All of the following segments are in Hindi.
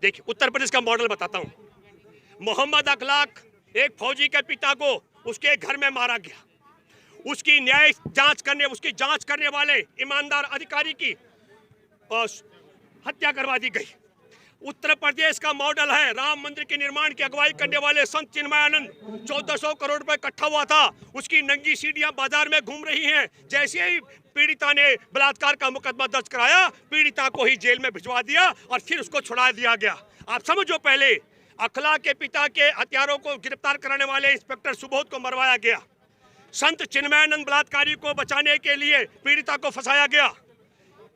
देखिए उत्तर प्रदेश का मॉडल बताता हूँ। मोहम्मद अखलाक एक फौजी के पिता को उसके घर में मारा गया। उसकी उसकी जांच करने वाले ईमानदार अधिकारी की हत्या करवा दी गई। उत्तर प्रदेश का मॉडल है राम मंदिर के निर्माण की अगुवाई करने वाले संत चिन्मयानंद। 1400 करोड़ रुपए इकट्ठा हुआ था, उसकी नंगी सीढ़ियां बाजार में घूम रही हैं। जैसे ही पीड़िता ने बलात्कार का मुकदमा दर्ज कराया, पीड़िता को ही जेल में भिजवा दिया और फिर उसको छुड़ा दिया गया। आप समझो, पहले अखलाक के पिता के हत्यारों को गिरफ्तार कराने वाले इंस्पेक्टर सुबोध को मरवाया गया। संत चिन्मयानंद बलात्कारी को बचाने के लिए पीड़िता को फंसाया गया।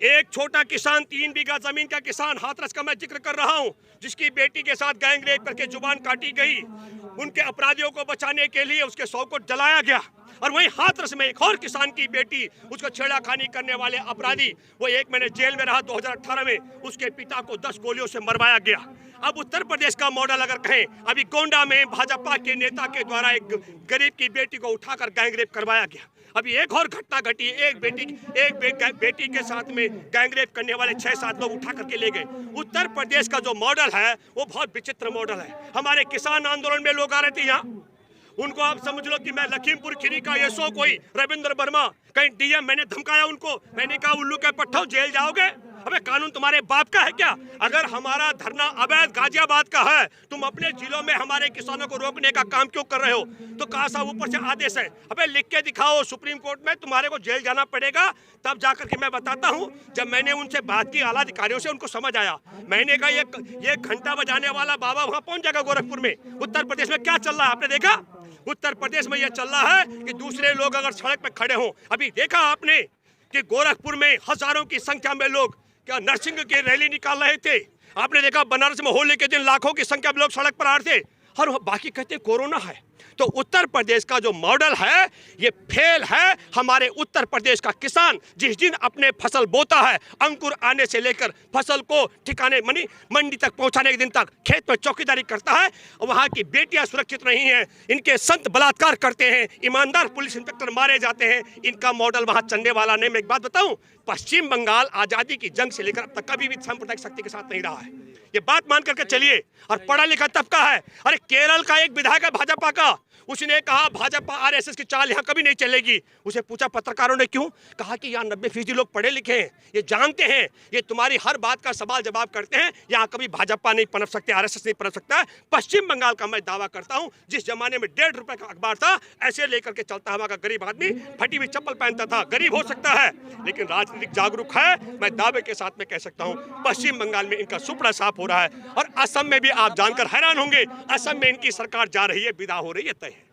एक छोटा किसान, 3 बीघा जमीन का किसान, हाथरस का मैं जिक्र कर रहा हूं, जिसकी बेटी के साथ गैंग रेप करके जुबान काटी गई। उनके अपराधियों को बचाने के लिए उसके शव को जलाया गया। और वहीं हाथरस में एक और किसान की बेटी, उसको छेड़खानी करने वाले अपराधी, वो 1 महीने जेल में रहा। 2018 में उसके पिता को 10 गोलियों से मरवाया गया। अब उत्तर प्रदेश का मॉडल अगर कहें, अभी गोंडा में भाजपा के नेता के द्वारा एक गरीब की बेटी को उठाकर गैंग रेप करवाया गया। अभी एक और घटना घटी, एक बेटी के साथ में गैंग रेप करने वाले 6-7 लोग उठा करके ले गए। उत्तर प्रदेश का जो मॉडल है वो बहुत विचित्र मॉडल है। हमारे किसान आंदोलन में लोग आ रहे थे यहाँ, उनको आप समझ लो कि मैं लखीमपुर खीरी का ये सो कोई रविंद्र वर्मा, कहीं डीएम, मैंने धमकाया उनको। मैंने कहा उल्लू के पट्टो जेल जाओगे। अबे कानून तुम्हारे बाप का है क्या? अगर हमारा धरना अवैध गाजियाबाद का है, तुम अपने जिलों में हमारे किसानों को रोकने का काम क्यों कर रहे हो? तो कहा साहब ऊपर से आदेश है। अबे लिख के दिखाओ सुप्रीम कोर्ट में, तुम्हारे को जेल जाना पड़ेगा। तब जाकर के मैं बताता हूँ, जब मैंने उनसे बात की आला अधिकारियों से, उनको समझ आया। मैंने कहा ये घंटा बजाने वाला बाबा वहां पहुंच जाएगा गोरखपुर में। उत्तर प्रदेश में क्या चल रहा है आपने देखा? उत्तर प्रदेश में यह चल रहा है कि दूसरे लोग अगर सड़क पे खड़े हों, अभी देखा आपने कि गोरखपुर में हजारों की संख्या में लोग क्या नरसिंह की रैली निकाल रहे थे। आपने देखा बनारस में होली के दिन लाखों की संख्या में लोग सड़क पर आ रहे थे, और बाकी कहते कोरोना है। तो उत्तर प्रदेश का जो मॉडल है ये फेल है। हमारे उत्तर प्रदेश का किसान जिस दिन अपने फसल बोता है, अंकुर आने से लेकर फसल को ठिकाने मंडी तक पहुंचाने के दिन तक खेत में चौकीदारी करता है, वहां की बेटियां सुरक्षित नहीं हैं, इनके संत बलात्कार करते हैं, ईमानदार पुलिस इंस्पेक्टर मारे जाते हैं। इनका मॉडल वहां चलने वाला नहीं। मैं एक बात बताऊं, पश्चिम बंगाल आजादी की जंग से लेकर अब तक कभी भी सांप्रदायिक शक्ति के साथ नहीं रहा है। ये बात मान करके चलिए। और पढ़ा लिखा तबका है। अरे केरल का एक विधायक है भाजपा का, उसने कहा भाजपा आरएसएस की चाल यहाँ कभी नहीं चलेगी। उसे पूछा पत्रकारों ने क्यों, कहा कि यहाँ 90% लोग पढ़े लिखे हैं, ये जानते हैं, ये तुम्हारी हर बात का सवाल जवाब करते हैं, यहाँ कभी भाजपा नहीं पनप सकते, आरएसएस नहीं पनप सकता है। पश्चिम बंगाल का मैं दावा करता हूँ, जिस जमाने में 1.5 रुपए का अखबार था, ऐसे लेकर के चलता हमारा गरीब आदमी फटी हुई चप्पल पहनता था। गरीब हो सकता है लेकिन राजनीतिक जागरूक है। मैं दावे के साथ में कह सकता हूँ पश्चिम बंगाल में इनका सुपड़ा साफ हो रहा है। और असम में भी आप जानकर हैरान होंगे, असम में इनकी सरकार जा रही है, विदा हो रही है, तय है।